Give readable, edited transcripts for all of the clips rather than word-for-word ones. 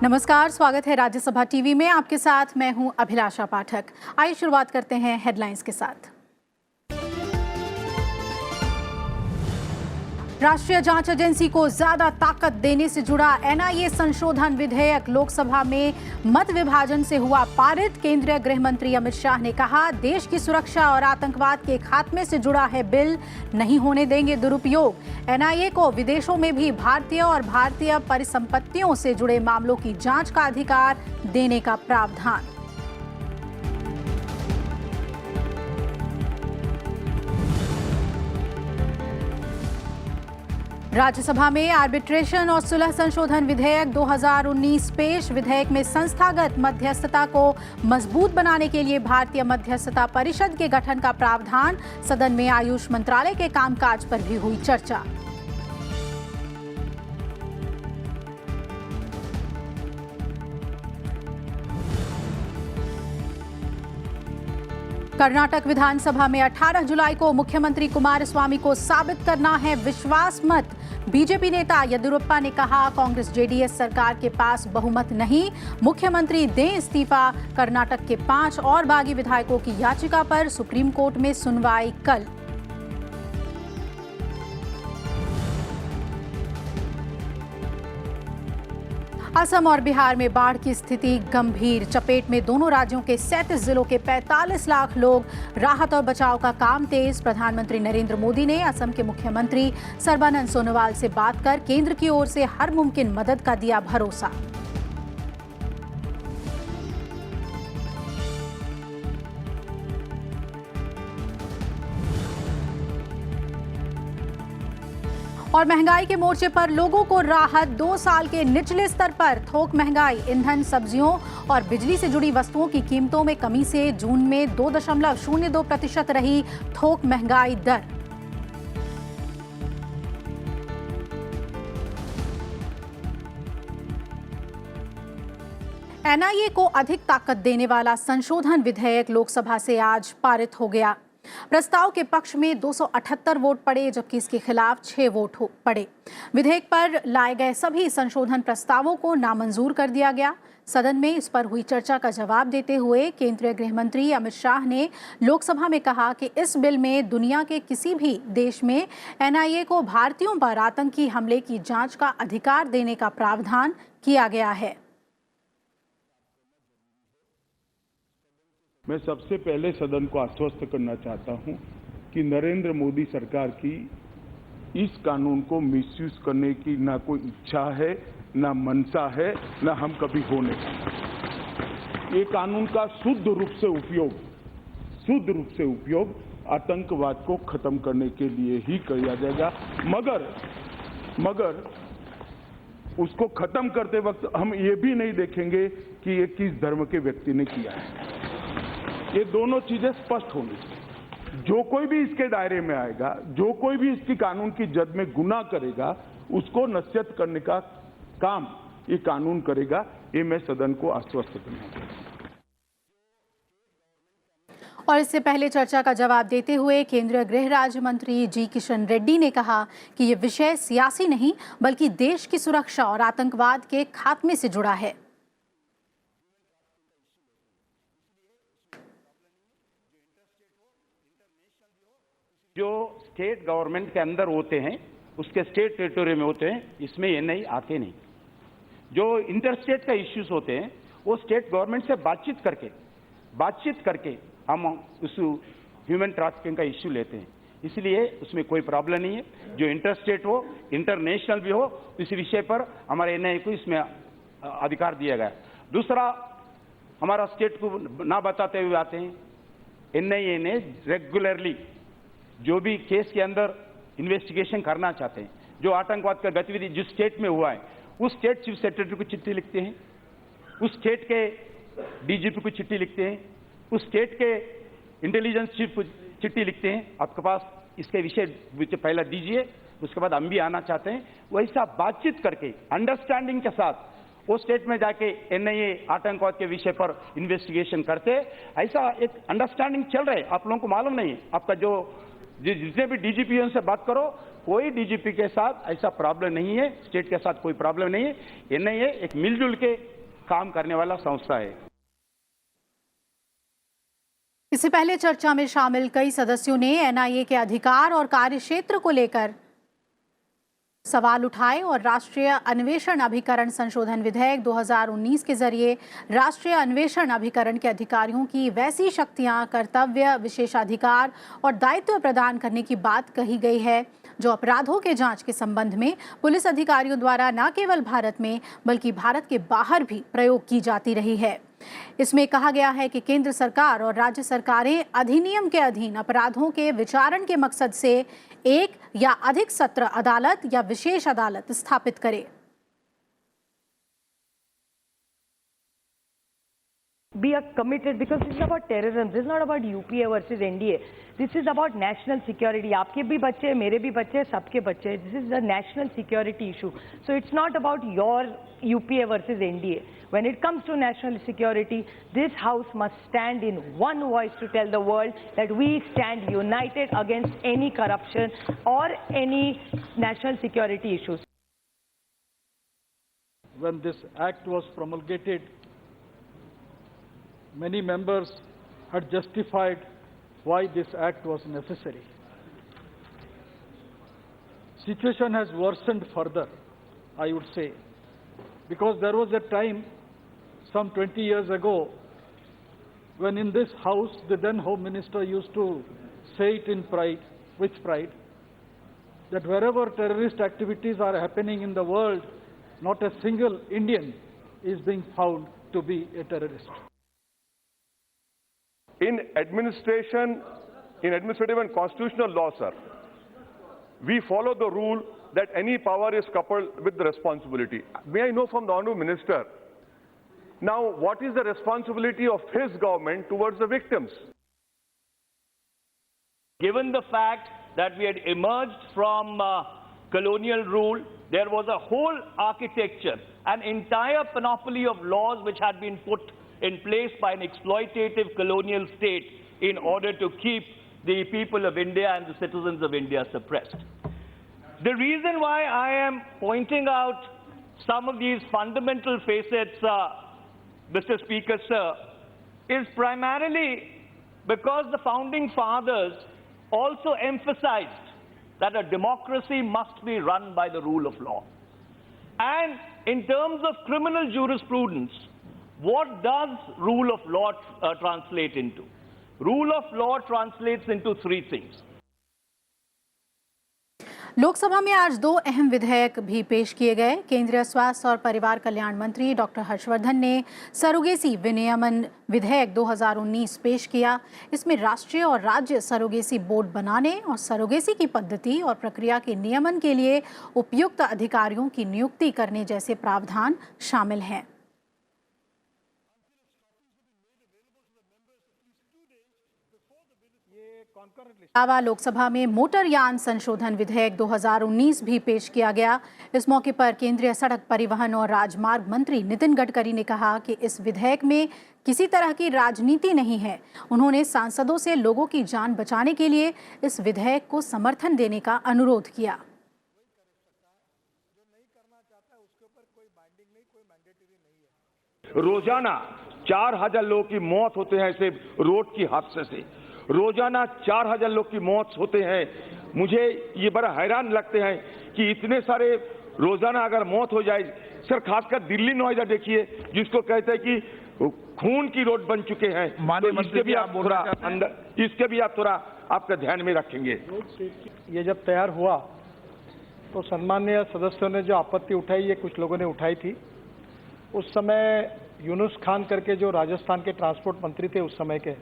नमस्कार, स्वागत है राज्यसभा टीवी में। आपके साथ मैं हूं अभिलाषा पाठक। आइए शुरुआत करते हैं हेडलाइंस के साथ। राष्ट्रीय जांच एजेंसी को ज्यादा ताकत देने से जुड़ा एनआईए संशोधन विधेयक लोकसभा में मत विभाजन से हुआ पारित। केंद्रीय गृह मंत्री अमित शाह ने कहा, देश की सुरक्षा और आतंकवाद के खात्मे से जुड़ा है बिल, नहीं होने देंगे दुरुपयोग। एनआईए को विदेशों में भी भारतीय और भारतीय परिसंपत्तियों से जुड़े मामलों की जांच का अधिकार देने का प्रावधान। राज्यसभा में आर्बिट्रेशन और सुलह संशोधन विधेयक 2019 पेश। विधेयक में संस्थागत मध्यस्थता को मजबूत बनाने के लिए भारतीय मध्यस्थता परिषद के गठन का प्रावधान। सदन में आयुष मंत्रालय के कामकाज पर भी हुई चर्चा। कर्नाटक विधानसभा में 18 जुलाई को मुख्यमंत्री कुमारस्वामी को साबित करना है विश्वास मत। बीजेपी नेता येदियुरप्पा ने कहा, कांग्रेस जेडीएस सरकार के पास बहुमत नहीं, मुख्यमंत्री दें इस्तीफा। कर्नाटक के 5 और बागी विधायकों की याचिका पर सुप्रीम कोर्ट में सुनवाई कल। असम और बिहार में बाढ़ की स्थिति गंभीर। चपेट में दोनों राज्यों के 37 जिलों के 45 लाख लोग। राहत और बचाव का काम तेज। प्रधानमंत्री नरेंद्र मोदी ने असम के मुख्यमंत्री सर्बानंद सोनोवाल से बात कर केंद्र की ओर से हर मुमकिन मदद का दिया भरोसा। और महंगाई के मोर्चे पर लोगों को राहत। 2 साल के निचले स्तर पर थोक महंगाई। ईंधन, सब्जियों और बिजली से जुड़ी वस्तुओं की कीमतों में कमी से जून में 2.02% रही थोक महंगाई दर। एनआईए को अधिक ताकत देने वाला संशोधन विधेयक लोकसभा से आज पारित हो गया। प्रस्ताव के पक्ष में 278 वोट पड़े, जबकि इसके खिलाफ 6 वोट पड़े। विधेयक पर लाए गए सभी संशोधन प्रस्तावों को नामंजूर कर दिया गया। सदन में इस पर हुई चर्चा का जवाब देते हुए केंद्रीय गृह मंत्री अमित शाह ने लोकसभा में कहा कि इस बिल में दुनिया के किसी भी देश में एनआईए को भारतीयों पर आतंकी हमले की जांच का अधिकार देने का प्रावधान किया गया है। मैं सबसे पहले सदन को आश्वस्त करना चाहता हूं कि नरेंद्र मोदी सरकार की इस कानून को मिसयूज करने की ना कोई इच्छा है, ना मंशा है, ना हम कभी होने। ये कानून का शुद्ध रूप से उपयोग आतंकवाद को खत्म करने के लिए ही किया जाएगा। मगर उसको खत्म करते वक्त हम ये भी नहीं देखेंगे कि ये किस धर्म के व्यक्ति ने किया है। ये दोनों चीजें स्पष्ट होंगी। जो कोई भी इसके दायरे में आएगा, जो कोई भी इसकी कानून की जद में गुनाह करेगा, उसको नसीहत करने का काम ये कानून करेगा। ये मैं सदन को आश्वस्त करना चाहता हूं। और इससे पहले चर्चा का जवाब देते हुए केंद्रीय गृह राज्य मंत्री जी किशन रेड्डी ने कहा कि ये विषय सियासी नहीं, बल्कि देश की सुरक्षा और आतंकवाद के खात्मे से जुड़ा है। जो स्टेट गवर्नमेंट के अंदर होते हैं, उसके स्टेट टेरिटोरी में होते हैं, इसमें एनआई आते नहीं। जो इंटरस्टेट का इश्यूज होते हैं, वो स्टेट गवर्नमेंट से बातचीत करके हम उस ह्यूमन ट्रैफिकिंग का इश्यू लेते हैं। इसलिए उसमें कोई प्रॉब्लम नहीं है। जो इंटरस्टेट हो, इंटरनेशनल भी हो, इस विषय पर हमारे एनआई को इसमें अधिकार दिया गया। दूसरा, हमारा स्टेट को ना बताते हुए आते हैं। एनआईए ने रेगुलरली जो भी केस के अंदर इन्वेस्टिगेशन करना चाहते हैं, जो आतंकवाद का गतिविधि जिस स्टेट में हुआ है, उस स्टेट चीफ सेक्रेटरी को चिट्ठी लिखते हैं, उस स्टेट के डीजीपी को चिट्ठी लिखते हैं, उस स्टेट के इंटेलिजेंस चीफ को चिट्ठी लिखते हैं। आपके पास इसके विषय पहला दीजिए, उसके बाद हम भी आना चाहते हैं। वैसा बातचीत करके अंडरस्टैंडिंग के साथ वो स्टेट में जाके एनआईए आतंकवाद के विषय पर इन्वेस्टिगेशन करते। ऐसा एक अंडरस्टैंडिंग चल रहा है। आप लोगों को मालूम नहीं है। आपका जो जितने भी डीजीपी से बात करो, कोई डीजीपी के साथ ऐसा प्रॉब्लम नहीं है, स्टेट के साथ कोई प्रॉब्लम नहीं है। एनआईए एक मिलजुल के काम करने वाला संस्था है। इससे पहले चर्चा में शामिल कई सदस्यों ने एनआईए के अधिकार और कार्यक्षेत्र को लेकर सवाल उठाए और राष्ट्रीय अन्वेषण अभिकरण संशोधन विधेयक 2019 के जरिए राष्ट्रीय अन्वेषण अभिकरण के अधिकारियों की वैसी शक्तियां, कर्तव्य, विशेषाधिकार और दायित्व प्रदान करने की बात कही गई है जो अपराधों के जांच के संबंध में पुलिस अधिकारियों द्वारा न केवल भारत में बल्कि भारत के बाहर भी प्रयोग की जाती रही है। इसमें कहा गया है कि केंद्र सरकार और राज्य सरकारें अधिनियम के अधीन अपराधों के विचारण के मकसद से एक या अधिक सत्र अदालत या विशेष अदालत स्थापित करें। We are committed because this is about terrorism. This is not about UPA versus NDA. This is about national security. आपके भी बच्चे, मेरे भी बच्चे, सबके बच्चे. This is a national security issue. So it's not about your UPA versus NDA. When it comes to national security, this house must stand in one voice to tell the world that we stand united against any corruption or any national security issues. When this act was promulgated, many members had justified why this act was necessary. Situation has worsened further, I would say, because there was a time some 20 years ago when in this house the then Home Minister used to say it in pride, with pride, that wherever terrorist activities are happening in the world, not a single Indian is being found to be a terrorist. In administrative and constitutional law, sir, we follow the rule that any power is coupled with the responsibility. May I know from the Honourable Minister, now what is the responsibility of his government towards the victims? Given the fact that we had emerged from colonial rule, there was a whole architecture, an entire panoply of laws which had been put in place by an exploitative colonial state in order to keep the people of India and the citizens of India suppressed. The reason why I am pointing out some of these fundamental facets, Mr. Speaker, sir, is primarily because the founding fathers also emphasized that a democracy must be run by the rule of law. And in terms of criminal jurisprudence, what does rule of law translate into? Rule of law translates into three things. Lok Sabha में आज दो अहम विधेयक भी पेश किए गए। केंद्रीय स्वास्थ्य और परिवार कल्याण मंत्री डॉक्टर हर्षवर्धन ने सरोगेसी विनियमन विधेयक 2019 पेश किया। इसमें राष्ट्रीय और राज्य सरोगेसी बोर्ड बनाने और सरोगेसी की पद्धति और प्रक्रिया के नियमन के लिए उपयुक्त अधिकारियों की नियुक्ति करने जैसे प्रावधान शामिल हैं। अलावा लोकसभा में मोटरयान संशोधन विधेयक 2019 भी पेश किया गया। इस मौके पर केंद्रीय सड़क परिवहन और राजमार्ग मंत्री नितिन गडकरी ने कहा कि इस विधेयक में किसी तरह की राजनीति नहीं है। उन्होंने सांसदों से लोगों की जान बचाने के लिए इस विधेयक को समर्थन देने का अनुरोध किया। रोजाना 4000 लोगों की मौत होते हैं ऐसे रोड की हादसे से। रोजाना 4000 लोग की मौत होते हैं। मुझे ये बड़ा हैरान लगते हैं कि इतने सारे रोजाना अगर मौत हो जाए, सर खासकर दिल्ली नोएडा देखिए जिसको कहते हैं कि खून की रोड बन चुके हैं, तो इसके भी आप थोड़ा आपका ध्यान में रखेंगे। ये जब तैयार हुआ तो सम्माननीय सदस्यों ने जो आपत्ति उठाई, ये कुछ लोगों ने उठाई थी। उस समय यूनुस खान करके जो राजस्थान के ट्रांसपोर्ट मंत्री थे उस समय के,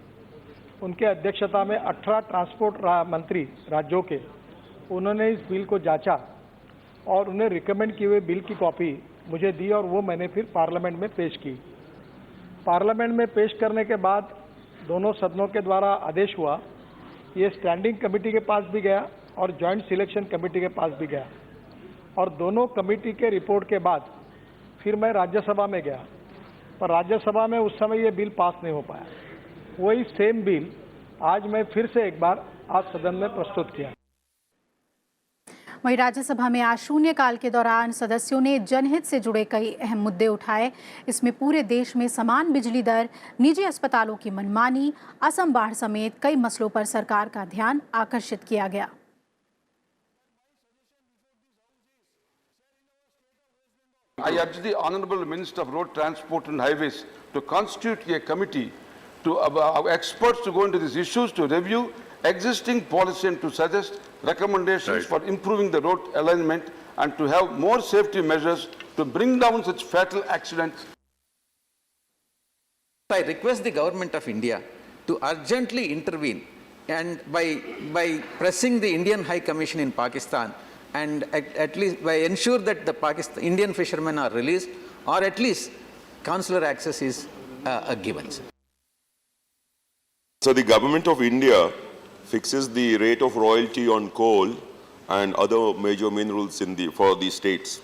उनके अध्यक्षता में 18 ट्रांसपोर्ट मंत्री राज्यों के, उन्होंने इस बिल को जांचा और उन्हें रिकमेंड किए हुए बिल की कॉपी मुझे दी और वो मैंने फिर पार्लियामेंट में पेश की। पार्लियामेंट में पेश करने के बाद दोनों सदनों के द्वारा आदेश हुआ, ये स्टैंडिंग कमेटी के पास भी गया और जॉइंट सिलेक्शन कमेटी के पास भी गया और दोनों कमेटी के रिपोर्ट के बाद फिर मैं राज्यसभा में गया, पर राज्यसभा में उस समय ये बिल पास नहीं हो पाया। वही सेम बिल आज मैं फिर से एक बार आज सदन में प्रस्तुत किया। वहीं राज्यसभा में आज शून्यकाल के दौरान सदस्यों ने जनहित से जुड़े कई अहम मुद्दे उठाए। इसमें पूरे देश में समान बिजली दर, निजी अस्पतालों की मनमानी, असम बाढ़ समेत कई मसलों पर सरकार का ध्यान आकर्षित किया गया। I urge the Honourable Minister of Road Transport and Highways to constitute a committee to experts to go into these issues, to review existing policy and to suggest recommendations for improving the road alignment and to have more safety measures to bring down such fatal accidents. I request the Government of India to urgently intervene and by pressing the Indian High Commission in Pakistan and at least by ensure that the Indian fishermen are released, or at least consular access is given. So the Government of India fixes the rate of royalty on coal and other major minerals for the states.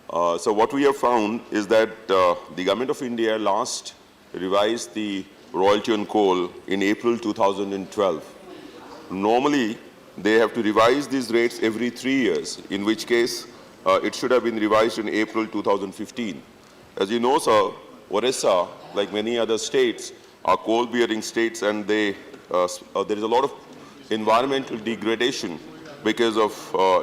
So what we have found is that the Government of India last revised the royalty on coal in April 2012. Normally, they have to revise these rates every 3 years, in which case it should have been revised in April 2015. As you know, sir, Orissa, like many other states, are coal-bearing states, and there is a lot of environmental degradation because of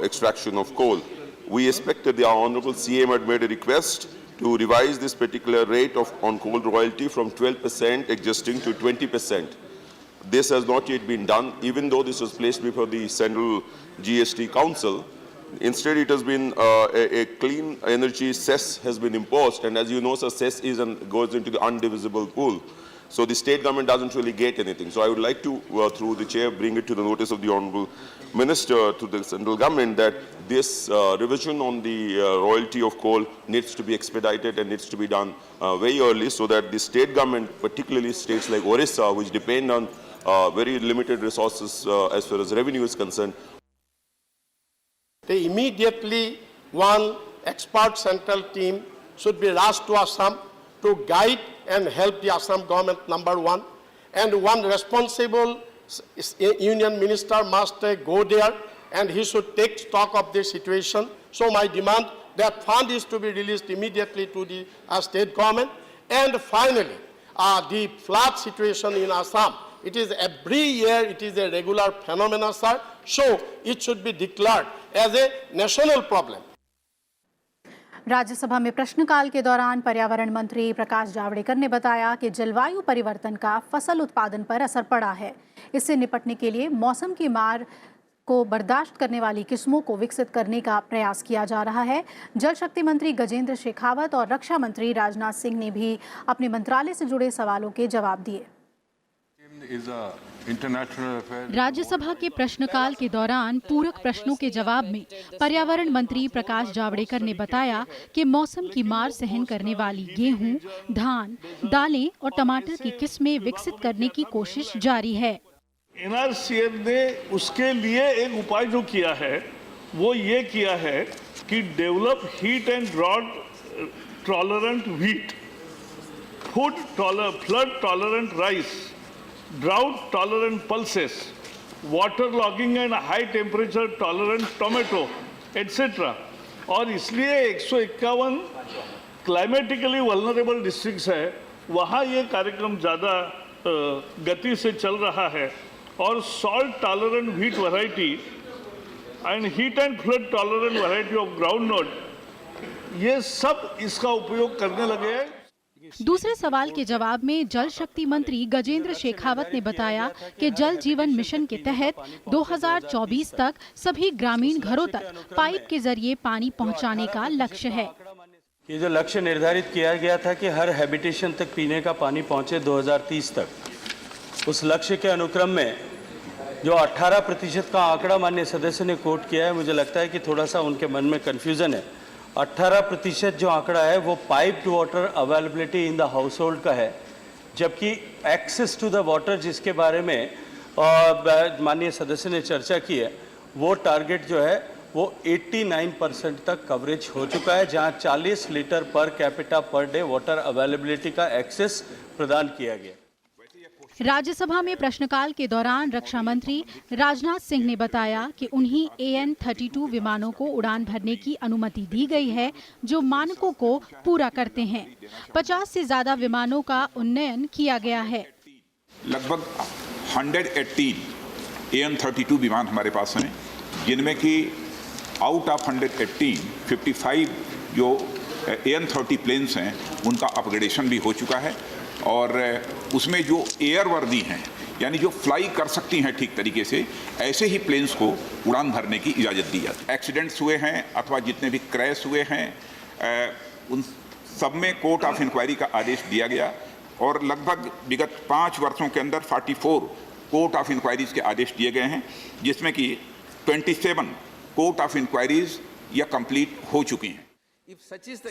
extraction of coal. We expected the Honourable CM had made a request to revise this particular rate on coal royalty from 12% existing to 20%. This has not yet been done, even though this was placed before the Central GST Council. Instead, it has been a clean energy cess has been imposed, and as you know, sir, cess goes into the undivisible pool. So the state government doesn't really get anything. So I would like to, through the chair, bring it to the notice of the Honourable Minister, to the central government, that this revision on the royalty of coal needs to be expedited and needs to be done very early, so that the state government, particularly states like Orissa, which depend on very limited resources as far as revenue is concerned. They immediately, one expert central team should be rushed to Assam to guide and help the Assam government, number one. And one responsible union minister must go there and he should take stock of the situation. So my demand that fund is to be released immediately to the state government. And finally, the flood situation in Assam. It is every year, it is a regular phenomenon, sir. So it should be declared as a national problem. Rajya Sabha में प्रश्नकाल के दौरान पर्यावरण मंत्री प्रकाश जावड़ेकर ने बताया कि जलवायु परिवर्तन का फसल उत्पादन पर असर पड़ा है। इससे निपटने के लिए मौसम की मार को बर्दाश्त करने वाली किस्मों को विकसित करने का प्रयास किया जा रहा है। जल शक्ति मंत्री गजेंद्र शेखावत और रक्षा मंत्री राजनाथ सिंह ने भी अपने मंत्रालय से जुड़े सवालों के जवाब दिए। राज्यसभा के प्रश्नकाल के दौरान पूरक प्रश्नों के जवाब में पर्यावरण मंत्री प्रकाश जावड़ेकर ने बताया कि मौसम की मार सहन करने वाली गेहूं, धान, दालें और टमाटर की किस्में विकसित करने की कोशिश जारी है। NRCL ने उसके लिए एक उपाय जो किया है वो ये किया है कि develop heat and drought tolerant wheat, flood tolerant rice, drought tolerant pulses, water logging and high temperature tolerant tomato, etc. और इसलिए 151 क्लाइमेटिकली वल्नरेबल डिस्ट्रिक्ट्स है, वहाँ ये कार्यक्रम ज़्यादा गति से चल रहा है। और salt tolerant wheat variety and heat and flood tolerant variety of groundnut, ये सब इसका उपयोग करने लगे हैं। दूसरे सवाल के जवाब में जल शक्ति मंत्री गजेंद्र शेखावत ने बताया कि जल जीवन मिशन के तहत 2024 तक सभी ग्रामीण घरों तक पाइप के जरिए पानी पहुंचाने का लक्ष्य है। ये जो लक्ष्य निर्धारित किया गया था कि हर हैबिटेशन तक पीने का पानी पहुंचे 2030 तक, उस लक्ष्य के अनुक्रम में जो 18% का आंकड़ा माननीय सदस्य ने कोट किया है, मुझे लगता है कि थोड़ा सा उनके मन में कन्फ्यूजन है। 18% जो आंकड़ा है वो piped water availability in the house hold का है, जबकि एक्सेस टू द वाटर जिसके बारे में माननीय सदस्य ने चर्चा की है, वो टारगेट जो है वो 89% तक कवरेज हो चुका है, जहां 40 litre per capita per day water availability का एक्सेस प्रदान किया गया। राज्यसभा में प्रश्नकाल के दौरान रक्षा मंत्री राजनाथ सिंह ने बताया कि उन्हीं AN-32 विमानों को उड़ान भरने की अनुमति दी गई है जो मानकों को पूरा करते हैं। 50 से ज्यादा विमानों का उन्नयन किया गया है। लगभग 118 AN-32 विमान हमारे पास हैं, जिनमें कि आउट ऑफ 118 55 जो AN-30 प्लेन्स हैं उनका अपग्रेडेशन भी हो चुका है और उसमें जो एयर वर्दी हैं यानी जो फ्लाई कर सकती हैं ठीक तरीके से, ऐसे ही प्लेन्स को उड़ान भरने की इजाज़त दी जाती है। एक्सीडेंट्स हुए हैं अथवा जितने भी क्रैश हुए हैं उन सब में कोर्ट ऑफ इंक्वायरी का आदेश दिया गया और लगभग विगत 5 वर्षों के अंदर 44 कोर्ट ऑफ इंक्वायरीज के आदेश दिए गए हैं, जिसमें कि 27 कोर्ट ऑफ इंक्वायरीज या कंप्लीट हो चुकी हैं।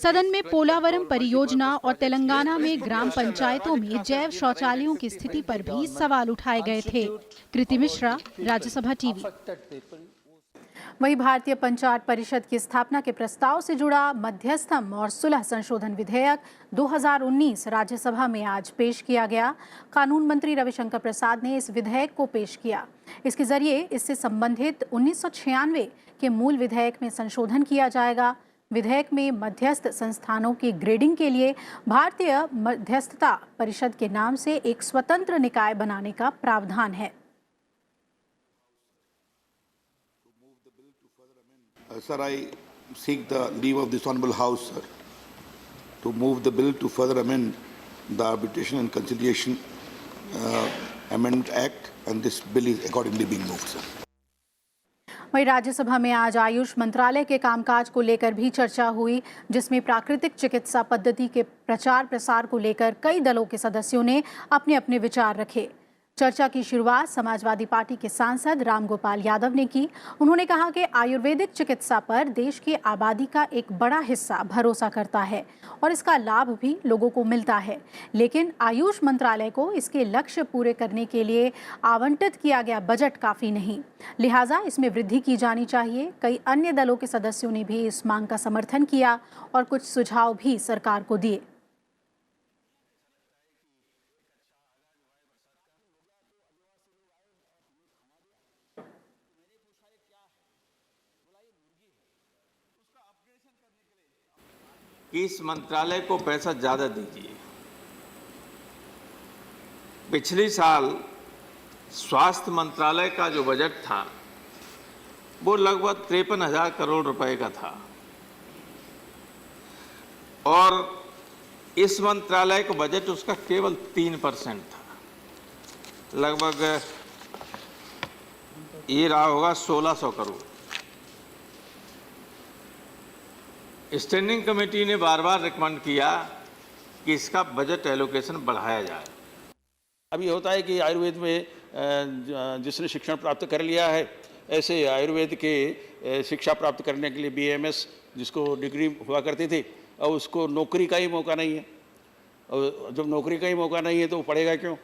सदन में पोलावरम परियोजना और तेलंगाना में ग्राम पंचायतों में जैव शौचालयों की स्थिति पर भी सवाल उठाए गए थे। कृति मिश्रा, राज्यसभा टीवी। वहीं भारतीय पंचायत परिषद की स्थापना के प्रस्ताव से जुड़ा मध्यस्थम और सुलह संशोधन विधेयक 2019 राज्यसभा में आज पेश किया गया। कानून मंत्री रविशंकर प्रसाद ने इस विधेयक को पेश किया। इसके जरिए इससे संबंधित 1996 के मूल विधेयक में संशोधन किया जाएगा। विधेयक में मध्यस्थ संस्थानों की ग्रेडिंग के लिए भारतीय मध्यस्थता परिषद के नाम से एक स्वतंत्र निकाय बनाने का प्रावधान है। Sir, I seek the leave of this honourable House, sir, to move the bill to further amend the Arbitration and Conciliation Amendment Act, and this bill is accordingly being moved, sir. वहीं राज्यसभा में आज आयुष मंत्रालय के कामकाज को लेकर भी चर्चा हुई, जिसमें प्राकृतिक चिकित्सा पद्धति के प्रचार प्रसार को लेकर कई दलों के सदस्यों ने अपने अपने विचार रखे। चर्चा की शुरुआत समाजवादी पार्टी के सांसद रामगोपाल यादव ने की। उन्होंने कहा कि आयुर्वेदिक चिकित्सा पर देश की आबादी का एक बड़ा हिस्सा भरोसा करता है और इसका लाभ भी लोगों को मिलता है, लेकिन आयुष मंत्रालय को इसके लक्ष्य पूरे करने के लिए आवंटित किया गया बजट काफ़ी नहीं, लिहाजा इसमें वृद्धि की जानी चाहिए। कई अन्य दलों के सदस्यों ने भी इस मांग का समर्थन किया और कुछ सुझाव भी सरकार को दिए। इस मंत्रालय को पैसा ज़्यादा दीजिए। पिछले साल स्वास्थ्य मंत्रालय का जो बजट था वो लगभग 53,000 करोड़ रुपए का था और इस मंत्रालय का बजट उसका केवल 3% था। लगभग ये रहा होगा 1,600 करोड़। स्टैंडिंग कमेटी ने बार बार रिकमेंड किया कि इसका बजट एलोकेशन बढ़ाया जाए। अभी होता है कि आयुर्वेद में जिसने शिक्षण प्राप्त कर लिया है, ऐसे आयुर्वेद के शिक्षा प्राप्त करने के लिए BAMS जिसको डिग्री हुआ करती थी, और उसको नौकरी का ही मौका नहीं है। और जब नौकरी का ही मौका नहीं है तो वो पढ़ेगा क्यों?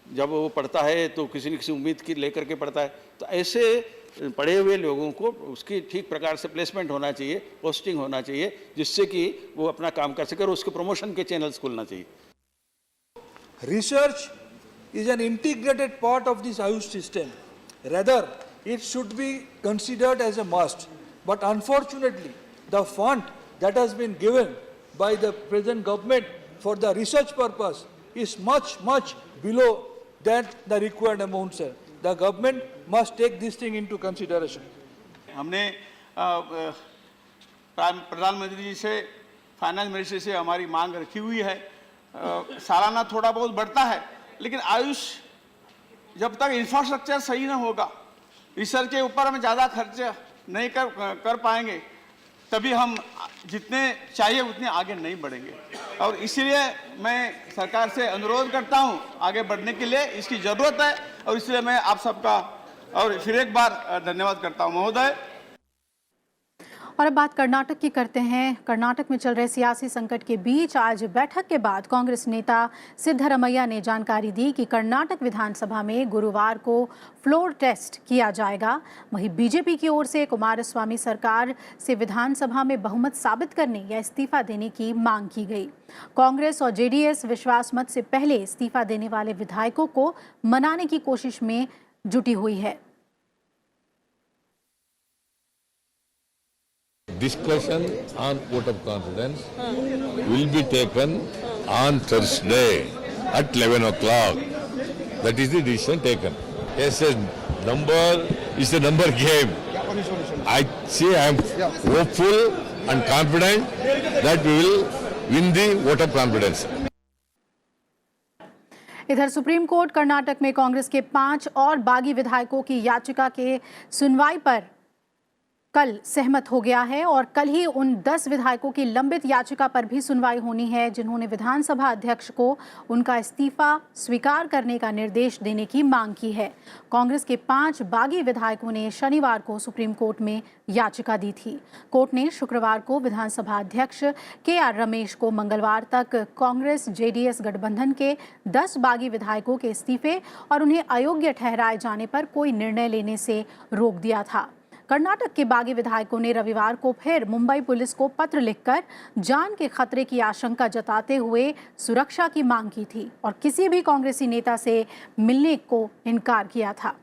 जब वो पढ़ता है तो किसी न किसी उम्मीद की लेकर के पढ़ता है। तो ऐसे पढ़े हुए लोगों को उसकी ठीक प्रकार से प्लेसमेंट होना चाहिए, पोस्टिंग होना चाहिए, जिससे कि वो अपना काम कर सके और उसके प्रमोशन के चैनल्स खुलना चाहिए। Research is an integrated part of this Ayush system. Rather, it should be considered as a must. But unfortunately, the fund that has been given by the present government for the research purpose is much below than the required amount, sir. The government must take this thing into consideration. हमने प्रधानमंत्री जी से, finance ministry से हमारी मांग रखी हुई है। सालाना थोड़ा बहुत बढ़ता है, लेकिन आयुष जब तक इंफ्रास्ट्रक्चर सही ना होगा, रिसर्च के ऊपर हम ज़्यादा खर्च नहीं कर पाएंगे, तभी हम जितने चाहिए उतने आगे नहीं बढ़ेंगे। और इसीलिए मैं सरकार से अनुरोध करता हूं आगे बढ़ने के लिए, इसकी ज़रूरत है और इसलिए मैं आप सबका और फिर एक बार धन्यवाद करता हूं महोदय। और अब बात कर्नाटक की करते हैं। कर्नाटक में चल रहे सियासी संकट के बीच आज बैठक के बाद कांग्रेस नेता सिद्धरमैया ने जानकारी दी कि कर्नाटक विधानसभा में गुरुवार को फ्लोर टेस्ट किया जाएगा। वहीं बीजेपी की ओर से कुमारस्वामी सरकार से विधानसभा में बहुमत साबित करने या इस्तीफा देने की मांग की गई। कांग्रेस और जेडीएस विश्वास मत से पहले इस्तीफा देने वाले विधायकों को मनाने की कोशिश में जुटी हुई है। Discussion on vote of confidence will be taken on Thursday at 11 o'clock. That is the decision taken. Yes, it's a number game. I am hopeful and confident that we will win the vote of confidence. इधर supreme court Karnataka में कांग्रेस के 5 और बागी विधायकों की याचिका के सुनवाई पर कल सहमत हो गया है और कल ही उन 10 विधायकों की लंबित याचिका पर भी सुनवाई होनी है, जिन्होंने विधानसभा अध्यक्ष को उनका इस्तीफा स्वीकार करने का निर्देश देने की मांग की है। कांग्रेस के 5 बागी विधायकों ने शनिवार को सुप्रीम कोर्ट में याचिका दी थी। कोर्ट ने शुक्रवार को विधानसभा अध्यक्ष KR रमेश को मंगलवार तक कांग्रेस जेडीएस गठबंधन के 10 बागी विधायकों के इस्तीफे और उन्हें अयोग्य ठहराए जाने पर कोई निर्णय लेने से रोक दिया था। कर्नाटक के बागी विधायकों ने रविवार को फिर मुंबई पुलिस को पत्र लिखकर जान के खतरे की आशंका जताते हुए सुरक्षा की मांग की थी और किसी भी कांग्रेसी नेता से मिलने को इनकार किया था।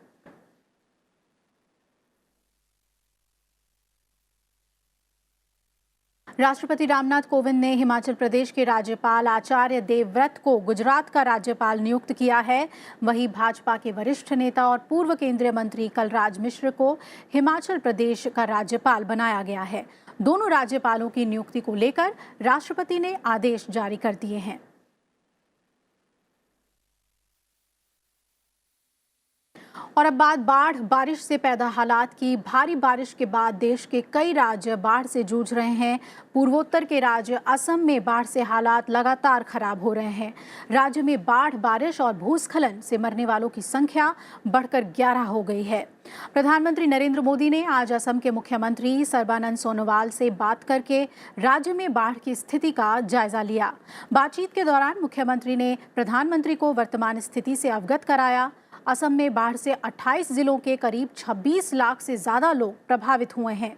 राष्ट्रपति रामनाथ कोविंद ने हिमाचल प्रदेश के राज्यपाल आचार्य देवव्रत को गुजरात का राज्यपाल नियुक्त किया है। वहीं भाजपा के वरिष्ठ नेता और पूर्व केंद्रीय मंत्री कलराज मिश्र को हिमाचल प्रदेश का राज्यपाल बनाया गया है। दोनों राज्यपालों की नियुक्ति को लेकर राष्ट्रपति ने आदेश जारी कर दिए हैं। और अब बात बारिश से पैदा हालात की। भारी बारिश के बाद देश के कई राज्य बाढ़ से जूझ रहे हैं। पूर्वोत्तर के राज्य असम में बाढ़ से हालात लगातार खराब हो रहे हैं। राज्य में बाढ़, बारिश और भूस्खलन से मरने वालों की संख्या बढ़कर 11 हो गई है। प्रधानमंत्री नरेंद्र मोदी ने आज असम के मुख्यमंत्री सर्बानंद सोनोवाल से बात करके राज्य में बाढ़ की स्थिति का जायजा लिया। बातचीत के दौरान मुख्यमंत्री ने प्रधानमंत्री को वर्तमान स्थिति से अवगत कराया। असम में बाढ़ से 28 जिलों के करीब 26 लाख से ज्यादा लोग प्रभावित हुए हैं।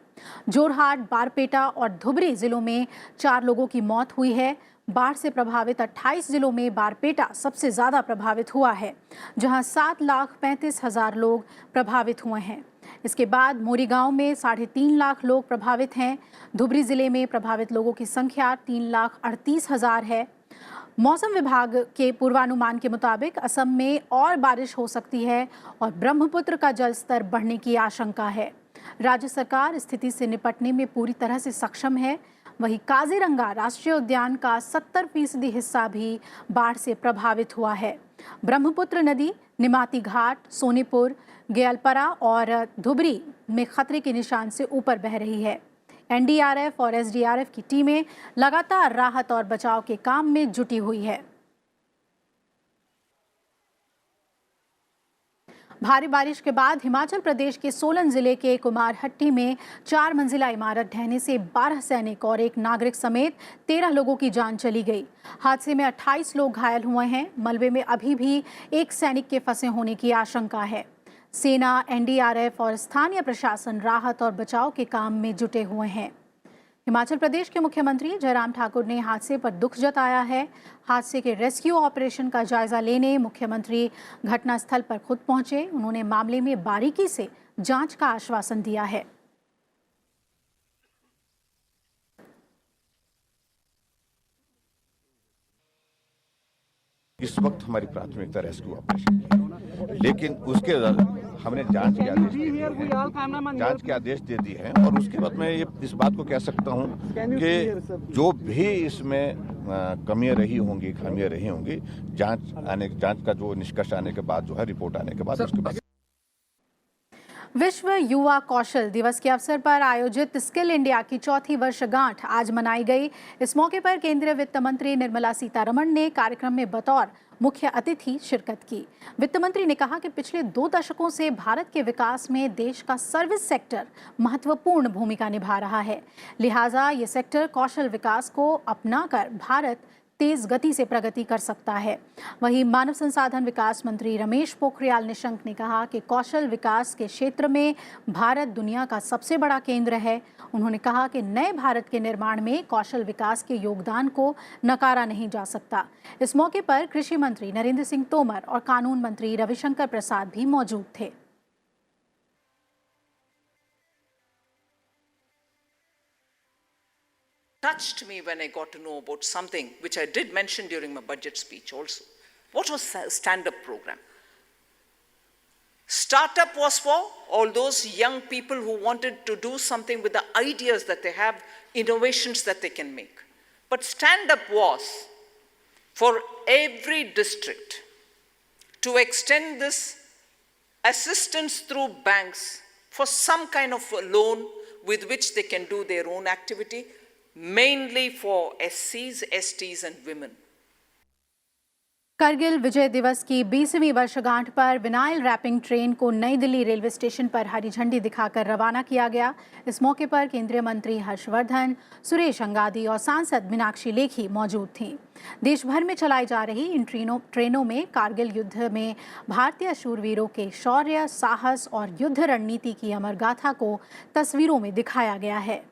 जोरहाट, बारपेटा और धुबरी जिलों में 4 लोगों की मौत हुई है। बाढ़ से प्रभावित 28 जिलों में बारपेटा सबसे ज्यादा प्रभावित हुआ है, जहां 7,35,000 लोग प्रभावित हुए हैं। इसके बाद मोरीगांव में 3.5 लाख लोग प्रभावित हैं। धुबरी जिले में प्रभावित लोगों की संख्या 3,38,000 है। मौसम विभाग के पूर्वानुमान के मुताबिक असम में और बारिश हो सकती है और ब्रह्मपुत्र का जलस्तर बढ़ने की आशंका है। राज्य सरकार स्थिति से निपटने में पूरी तरह से सक्षम है। वहीं काजीरंगा राष्ट्रीय उद्यान का 70% हिस्सा भी बाढ़ से प्रभावित हुआ है। ब्रह्मपुत्र नदी निमाती घाट, सोनीपुर, गयालपरा और धुबरी में खतरे के निशान से ऊपर बह रही है। एनडीआरएफ और एसडीआरएफ की टीमें लगातार राहत और बचाव के काम में जुटी हुई है। भारी बारिश के बाद हिमाचल प्रदेश के सोलन जिले के कुमारहट्टी में 4 मंजिला इमारत ढहने से 12 सैनिक और एक नागरिक समेत 13 लोगों की जान चली गई। हादसे में 28 लोग घायल हुए हैं। मलबे में अभी भी एक सैनिक के फंसे होने की आशंका है। सेना, एनडीआरएफ और स्थानीय प्रशासन राहत और बचाव के काम में जुटे हुए हैं। हिमाचल प्रदेश के मुख्यमंत्री जयराम ठाकुर ने हादसे पर दुख जताया है। हादसे के रेस्क्यू ऑपरेशन का जायजा लेने मुख्यमंत्री घटनास्थल पर खुद पहुंचे। उन्होंने मामले में बारीकी से जांच का आश्वासन दिया है। इस वक्त हमारी प्राथमिकता रेस्क्यू ऑपरेशन की है, लेकिन उसके हमने जांच के आदेश दे दिए हैं और उसके बाद मैं इस बात को कह सकता हूं कि जो भी इसमें कमियां रही होंगी, खामियां रही होंगी, जांच का जो निष्कर्ष आने के बाद जो है, रिपोर्ट आने के बाद उसके बाद। विश्व युवा कौशल दिवस के अवसर पर आयोजित स्किल इंडिया की चौथी वर्षगांठ आज मनाई गई। इस मौके पर केंद्रीय वित्त मंत्री निर्मला सीतारमण ने कार्यक्रम में बतौर मुख्य अतिथि शिरकत की। वित्त मंत्री ने कहा कि पिछले 2 दशकों से भारत के विकास में देश का सर्विस सेक्टर महत्वपूर्ण भूमिका निभा रहा है। लिहाजा ये सेक्टर कौशल विकास को अपनाकर भारत तेज गति से प्रगति कर सकता है। वहीं मानव संसाधन विकास मंत्री रमेश पोखरियाल निशंक ने कहा कि कौशल विकास के क्षेत्र में भारत दुनिया का सबसे बड़ा केंद्र है। उन्होंने कहा कि नए भारत के निर्माण में कौशल विकास के योगदान को नकारा नहीं जा सकता। इस मौके पर कृषि मंत्री नरेंद्र सिंह तोमर और कानून मंत्री रविशंकर प्रसाद भी मौजूद थे। Touched me when I got to know about something which I did mention during my budget speech also. What was stand-up program? Startup was for all those young people who wanted to do something with the ideas that they have, innovations that they can make. But stand-up was for every district to extend this assistance through banks for some kind of a loan with which they can do their own activity, mainly for SCs, STs and women. Kargil विजय दिवस की 20वीं वर्षगांठ पर vinyl wrapping train को नई Delhi railway station पर हरी झंडी दिखाकर रवाना किया गया। इस मौके पर केंद्रीय मंत्री हर्षवर्धन, सुरेश अंगादी और सांसद मीनाक्षी लेखी मौजूद थीं। देश भर में चलाई जा रही इन ट्रेनों में कारगिल युद्ध में भारतीय शूरवीरों के शौर्य, साहस और युद्ध रणनीति की अमर गाथा को तस्वीरों में दिखाया गया है।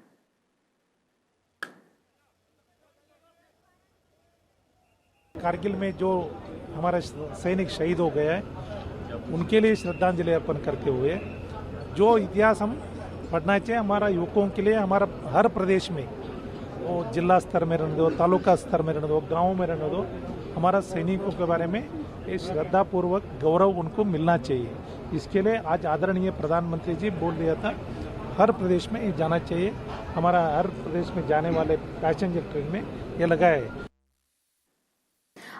कारगिल में जो हमारा सैनिक शहीद हो गए हैं उनके लिए श्रद्धांजलि अर्पण करते हुए जो इतिहास हम पढ़ना चाहिए हमारा युवकों के लिए, हमारा हर प्रदेश में, वो जिला स्तर में रहने दो, तालुका स्तर में रहने दो, गाँव में रहने दो, हमारा सैनिकों के बारे में ये श्रद्धापूर्वक गौरव उनको मिलना चाहिए। इसके लिए आज आदरणीय प्रधानमंत्री जी बोल दिया था हर प्रदेश में ये जाना चाहिए। हमारा हर प्रदेश में जाने वाले पैसेंजर ट्रेन में ये लगा है।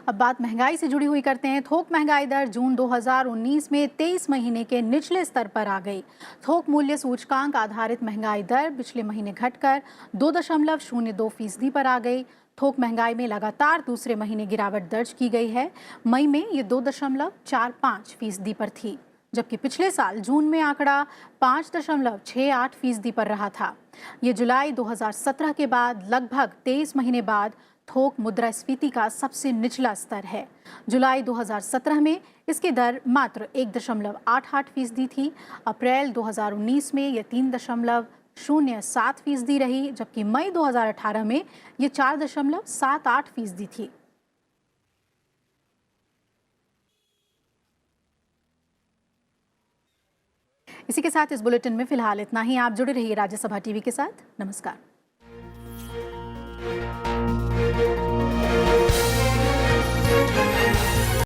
अब बात महंगाई से जुड़ी हुई करते हैं। थोक महंगाई दर जून 2019 में 23 महीने के निचले स्तर पर आ गई। थोक मूल्य सूचकांक आधारित महंगाई दर पिछले महीने घटकर 2.02% पर आ गई। थोक महंगाई में लगातार दूसरे महीने गिरावट दर्ज की गई है। मई में ये 2.45% पर थी, जबकि पिछले साल जून में आंकड़ा 5.68% पर रहा था। ये जुलाई 2017 के बाद लगभग 23 महीने बाद थोक मुद्रास्फीति का सबसे निचला स्तर है। जुलाई 2017 में इसकी दर मात्र 1.88% थी। अप्रैल 2019 में यह 3.07% रही, जबकि मई 2018 में ये 4.78% थी। इसी के साथ इस बुलेटिन में फिलहाल इतना ही। आप जुड़े रहिए राज्यसभा टीवी के साथ। नमस्कार।